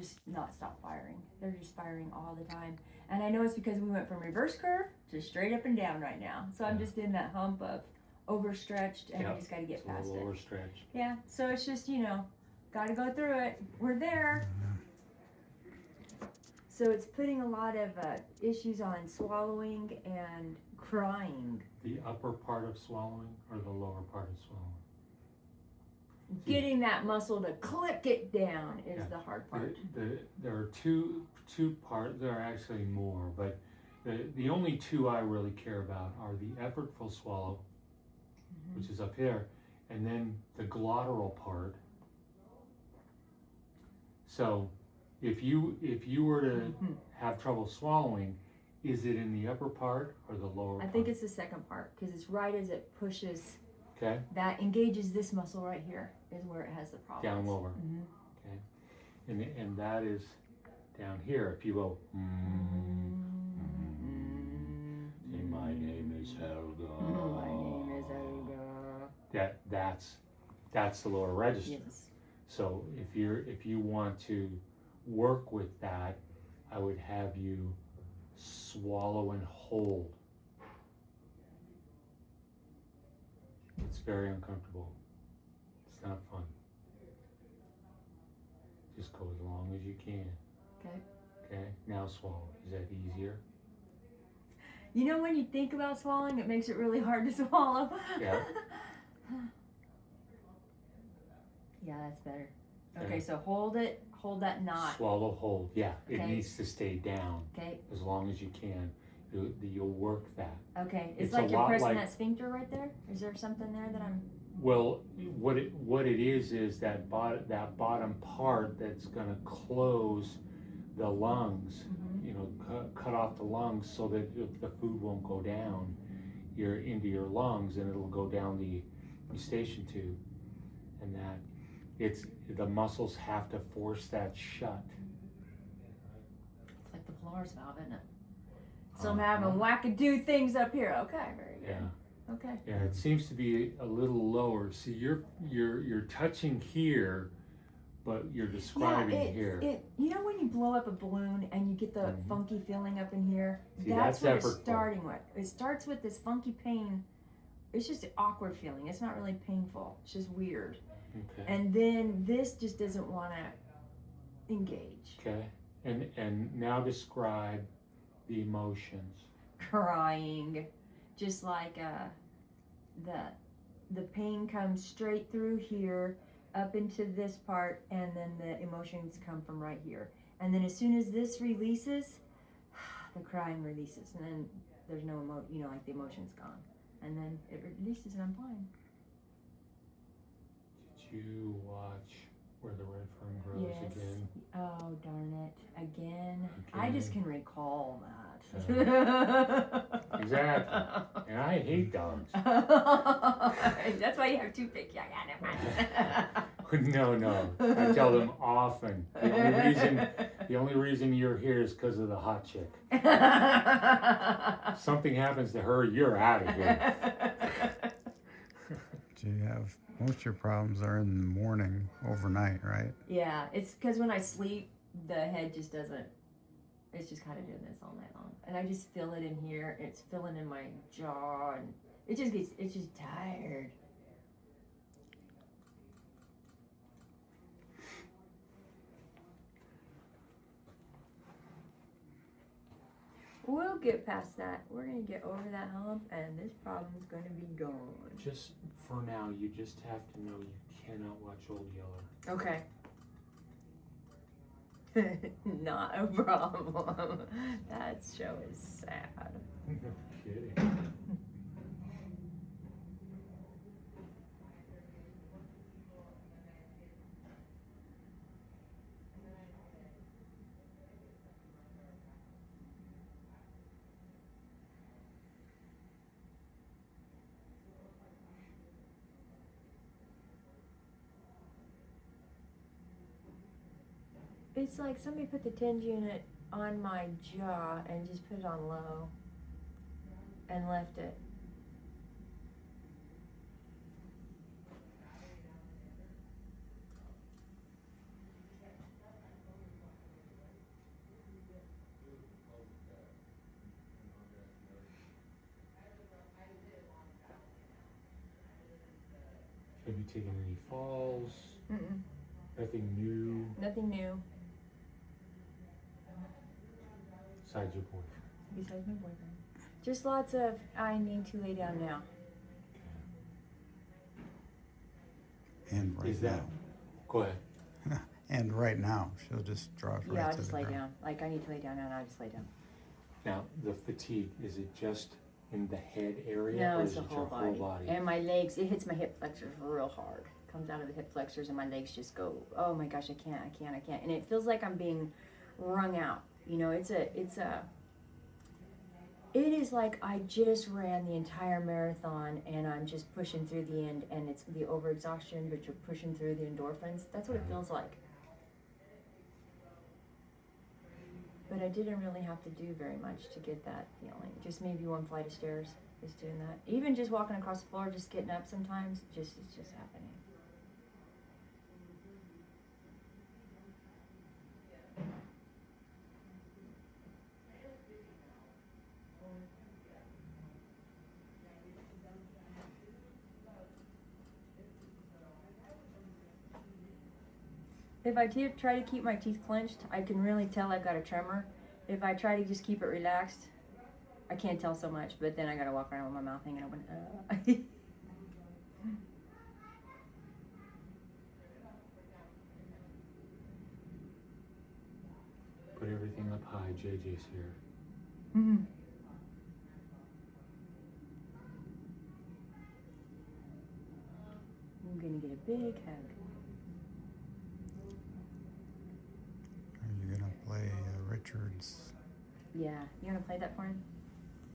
just not stop firing. They're just firing all the time. And I know it's because we went from reverse curve to straight up and down right now. So I'm just in that hump of overstretched, and I just got to get past it. Overstretched. Yeah, so it's just, got to go through it. We're there. So it's putting a lot of issues on swallowing and crying. The upper part of swallowing or the lower part of swallowing? Getting that muscle to click it down is the hard part. There are two parts. There are actually more, but the only two I really care about are the effortful swallow, which is up here, and then the glottal part. So if you were to have trouble swallowing, is it in the upper part or the lower part? I think it's the second part, because it's right as it pushes. Okay. That engages this muscle right here is where it has the problem. Down lower. Okay. And that is down here. If you go, Say, my name is Helga. My name is Helga. That's the lower register. Yes. So if you want to work with that, I would have you swallow and hold. It's very uncomfortable. It's not fun. Just go as long as you can. Okay. Okay, now swallow. Is that easier? When you think about swallowing, it makes it really hard to swallow. Yeah. Yeah, that's better. Okay, so hold it, hold that knot. Swallow, hold. Yeah, it Okay. needs to stay down. Okay. As long as you can. You'll work that. Okay, It's it's like a you're lot pressing like- that sphincter right there? Is there something there that I'm... Well, what it is that bottom part that's going to close the lungs, cut off the lungs so that the food won't go down into your lungs, and it'll go down the eustachian tube, and that the muscles have to force that shut. It's like the Polaris valve, isn't it? So I'm having wackadoo things up here. Okay, very good. Yeah. Okay. Yeah, it seems to be a little lower. See, you're touching here, but you're describing here. When you blow up a balloon and you get the funky feeling up in here, See, that's what it's effortful. starting with. It starts with this funky pain. It's just an awkward feeling. It's not really painful. It's just weird. Okay. And then this just doesn't want to engage. Okay. And now describe the emotions. Crying, just like the pain comes straight through here up into this part, and then the emotions come from right here, and then as soon as this releases, the crying releases, and then there's no like the emotion's gone, and then it releases and I'm fine. Did you watch Where the Red Fern Grows Yes. again? Oh darn it, again. I Again. just can recall that. Exactly. And I hate dogs. That's why you have two picky. No. I tell them often. The only reason you're here is because of the hot chick. If something happens to her, you're out of here. Do you have most of your problems are in the morning, overnight, right? Yeah, it's because when I sleep, the head just doesn't. It's just kind of doing this all night long, and I just feel it in here. It's filling in my jaw, and it's just tired. We'll get past that. We're gonna get over that hump, and this problem's gonna be gone. Just for now, you just have to know you cannot watch Old Yeller. Okay. Not a problem. That show is sad. No kidding. It's like somebody put the TENS unit on my jaw and just put it on low and left it. you taken any falls? Mm-mm. Nothing new Nothing new besides your boyfriend? besides my boyfriend. Just lots of, I need to lay down now. And right Is that, now. go ahead. And right now, she'll just drop right Yeah, I'll to just the lay ground. down. Like, I need to lay down now, and I'll just lay down. Now, the fatigue, is it just in the head area? No, or it's is the it whole your body. And my legs, it hits my hip flexors real hard. Comes out of the hip flexors, and my legs just go, oh my gosh, I can't. And it feels like I'm being wrung out. You know, it is like I just ran the entire marathon and I'm just pushing through the end, and it's the overexhaustion, but you're pushing through the endorphins. That's what it feels like. But I didn't really have to do very much to get that feeling. Just maybe one flight of stairs, just doing that. Even just walking across the floor, just getting up sometimes, it's just happening. If I try to keep my teeth clenched, I can really tell I've got a tremor. If I try to just keep it relaxed, I can't tell so much, but then I gotta walk around with my mouth hanging open. Put everything up high, JJ's here. Mm-hmm. I'm gonna get a big hug. Are you gonna play Richard's? Yeah, you wanna play that for him?